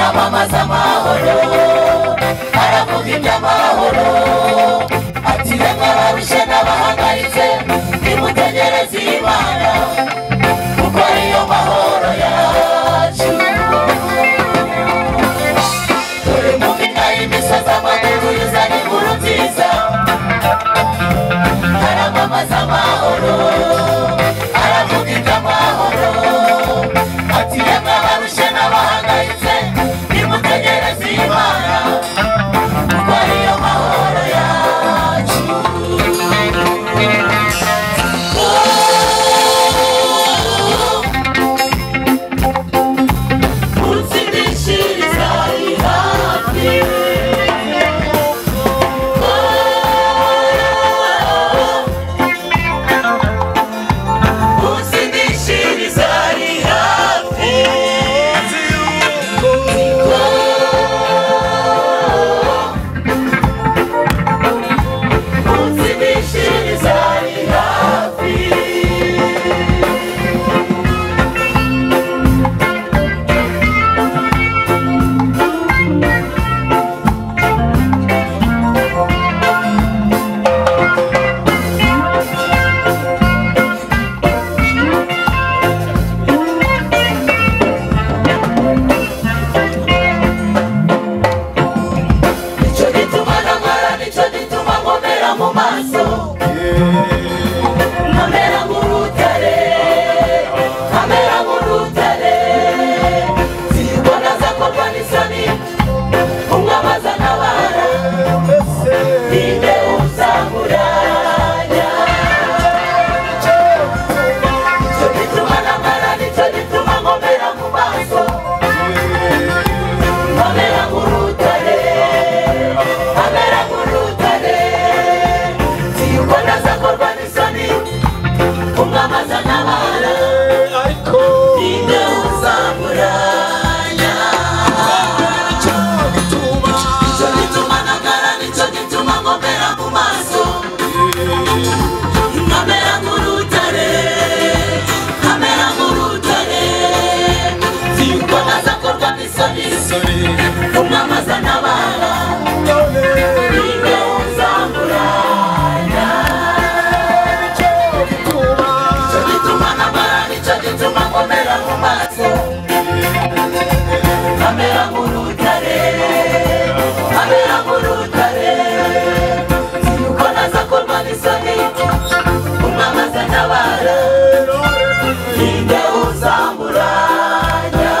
aramamaza amahoro aravuga iby'amahoro ati reka barushe n'abahangayitse nimutegereze Imana kuko ariyo mahoro yacu dore mu mpinga y'imisozi amaguru yuzana inkuru nziza aramamaza amahoro aravuga iby'amahoro ati reka barushe n'abahangayitse nimutegereze Imana kuko ariyo mahoro yacu utsindishiriza ari hafi utsindishiriza ari hafi utsindishiriza ari hafi nicyo gituma namara nicyo gituma nkomera mu maso nkamera nk'urutare nkamera nk'urutare zibona zakorwa n'isoni umwamaza ntabara ninde uzamuranya nicyo gituma namara nicyo gituma nkomera mu maso nkamera nk'urutare nkamera nk'urutare zibona zakorwa n'isoni umwamaza ntabara ninde uzamuranya nicyo gituma namara nicyo gituma nkomera mu maso nkamera nk'urutare nkamera nk'urutare zibona zakorwa n'isoni umwamaza ntabara ninde uzamuranya nicyo gituma namara nicyo gituma nkomera mu maso nkamera nk'urutare nkamera nk'urutare zibona zakorwa n'isoni umwamaza ntabara ninde uzamuranya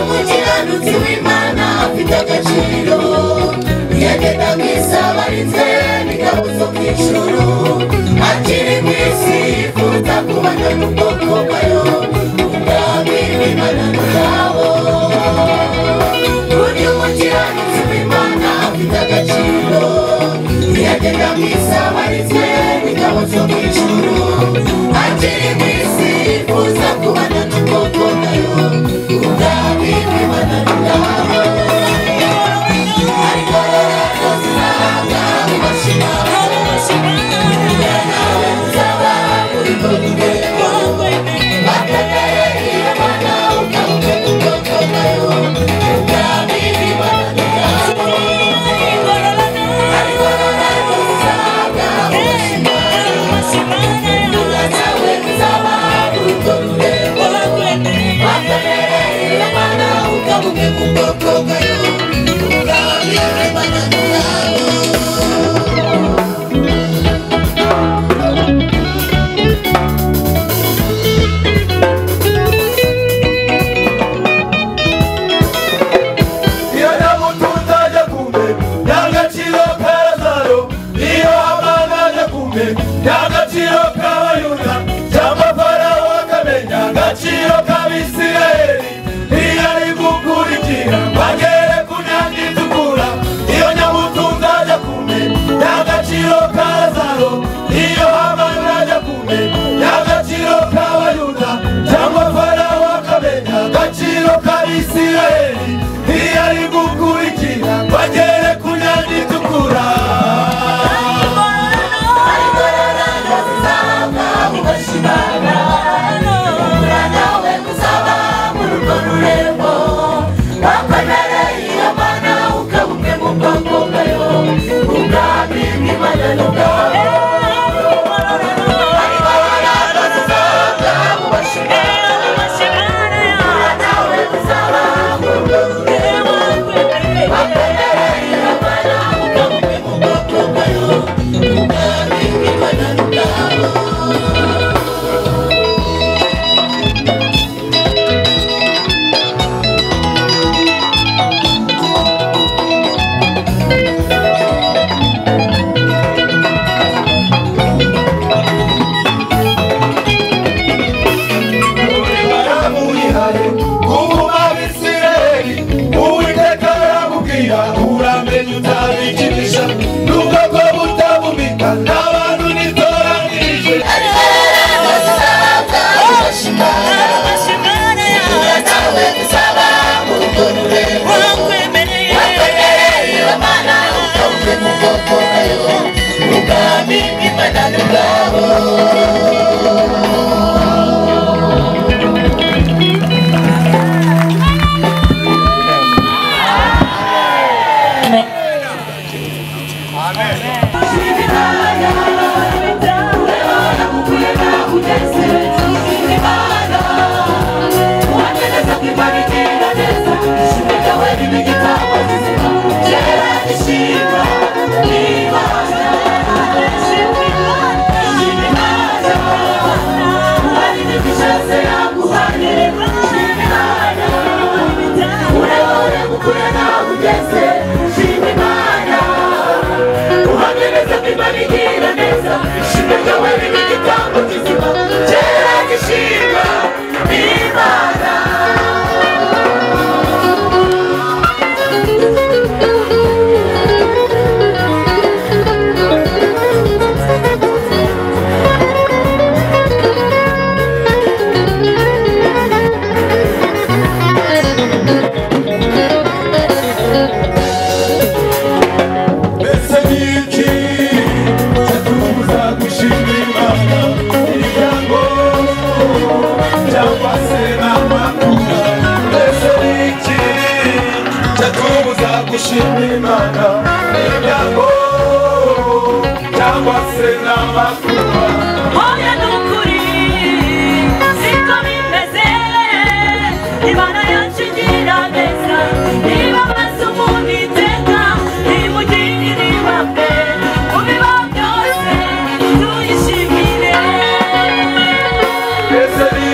umukiranutsi w'Imana afite agaciro yagenda mwisabarinze n'ingabo zo kw'ijuru akiri mu isi yifuza kubana n'ubwoko bwayo ubwami bw'Imana n'ubwabo burya umukiranutsi w'Imana afite agaciro yagenda mwisabarinze n'ingabo zo kw'ijuru akiri mu isi yifuza kubana n'ubwoko bwayo ubwami bw'Imana n'ubwabo Yes,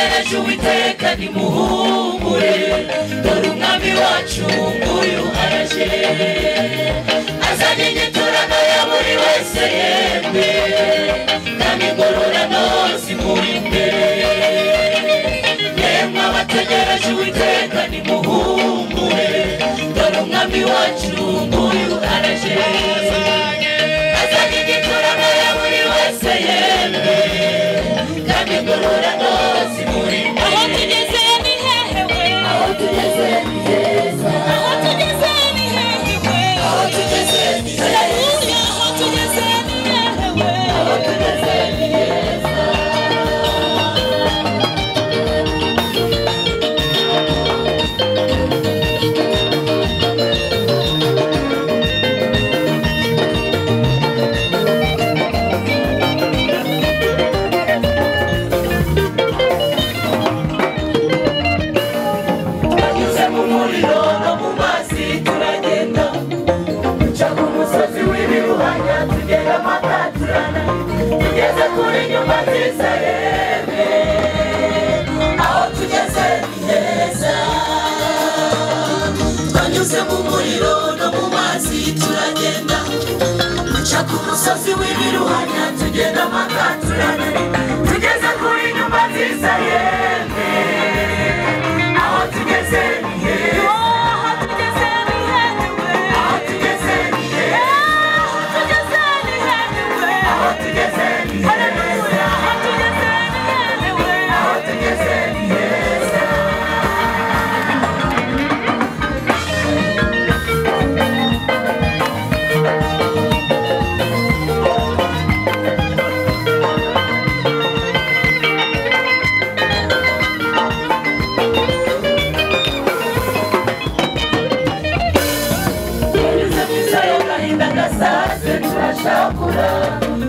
abategereje Uwiteka nimuhumure dore umwami wacu nguyu araje azanye inyiturano ya buri wese yemwe kandi ingororano zimuri imbere yemwe abategereje Uwiteka nimuhumure dore umwami wacu nguyu araje azanye inyiturano ya buri wese yemwe kandi ingororano zimuri imbere aho tugeze ni hehewe aho tugeze ni heza aho tugeze ni hehewe aho tugeze ni haleluya aho tugeze ni hehewe aho tugeze ni heza tugeze kuri nyuma nziza yemwe aho tugeze ni heza twanyuze mu muriro no mu mazi turagenda duca ku musozi w'ibiruhanya tugenda amaka turananirwa tugeze kuri nyuma nziza yemwe aho tugeze ni heza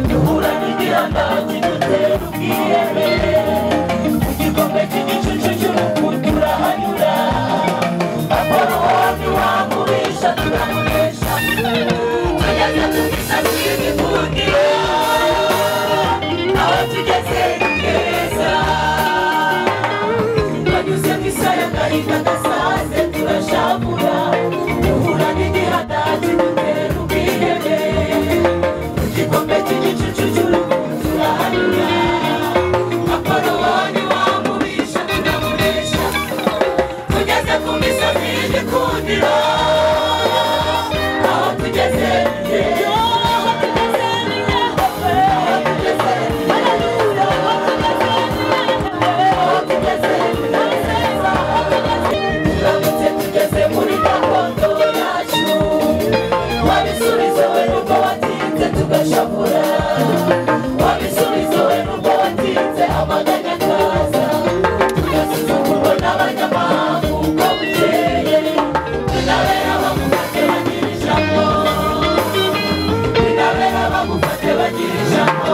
duhura n'igihanda kidutera ubwihebe ku gikombe cy'igicucu cy'urupfu turahanyura apolo wami wamubisha turamunesha tugeze ku misozi y'igikundiro aho tugeze ni heza twanyuze mu isaha y'agahinda gasaze turashavura duhura n'igihanda kidutera ubwihebe igikombe cy'igicucu cy'urupfu turahanyura apolo wani wamubisha turamunesha tugeze ku misozi y'igikundiro aho tugeze ni heza aho tugeze ni hehewe aho tugeze ni haleluya aho tugeze ni heza turamutse tugeze muri gakondo yacu wabisubiza we nubwo watinze tugashavura wabisubiza we nubwo watinze amaganya akaza tugasuzugurwa n'abanyamahanga uko bukeye tunabera abamufate bagira ijambo tunabera abamufate bagira ijambo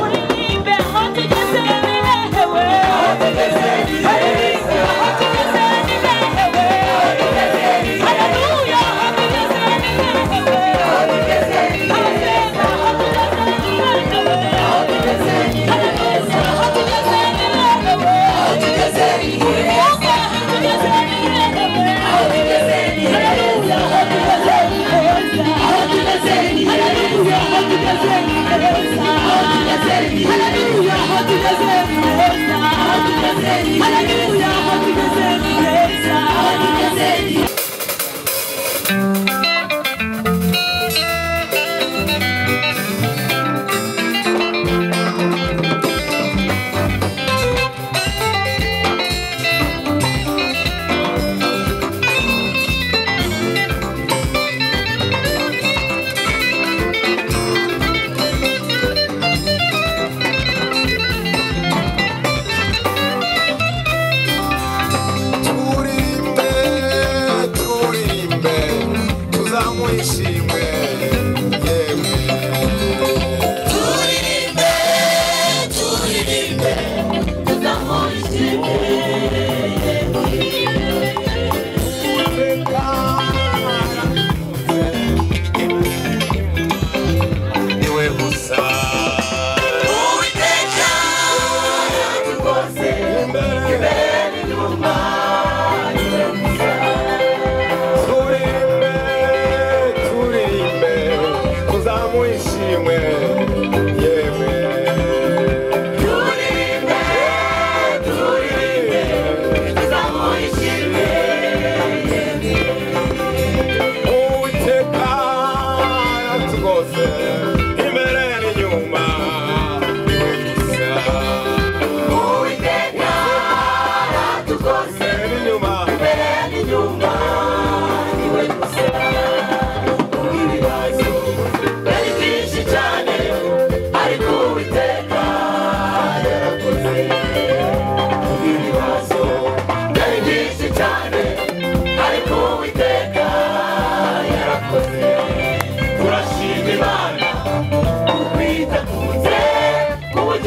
uririmbe aho tugeze ni hehewe aho tugeze ni heza aho tugeze ni hehewe aho tugeze ni haleluya aho tugeze ni hehewe aho tugeze ni heza aho tugeze ni hehewe aho tugeze ni heza aho tugeze ni hehewe aho tugeze ni heza aho tugeze ni hehewe aho tugeze ni haleluya aho tugeze ni heza aho tugeze ni haleluya aho tugeze ni heza aho tugeze ni haleluya aho tugeze ni heza aho tugeze ni haleluya aho tugeze ni heza aho tugeze ni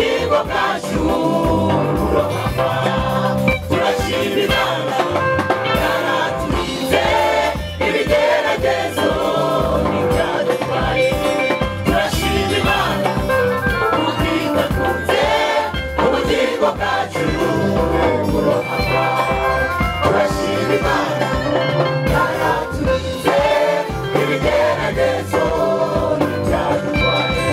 ubugingo bwacu burohama turashima Imana yaraturinze ibigeragezo ntibyadutwaye turashima Imana ubwidakunze ubugingo bwacu burohama turashima Imana yaraturinze ibigeragezo ntibyadutwaye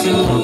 you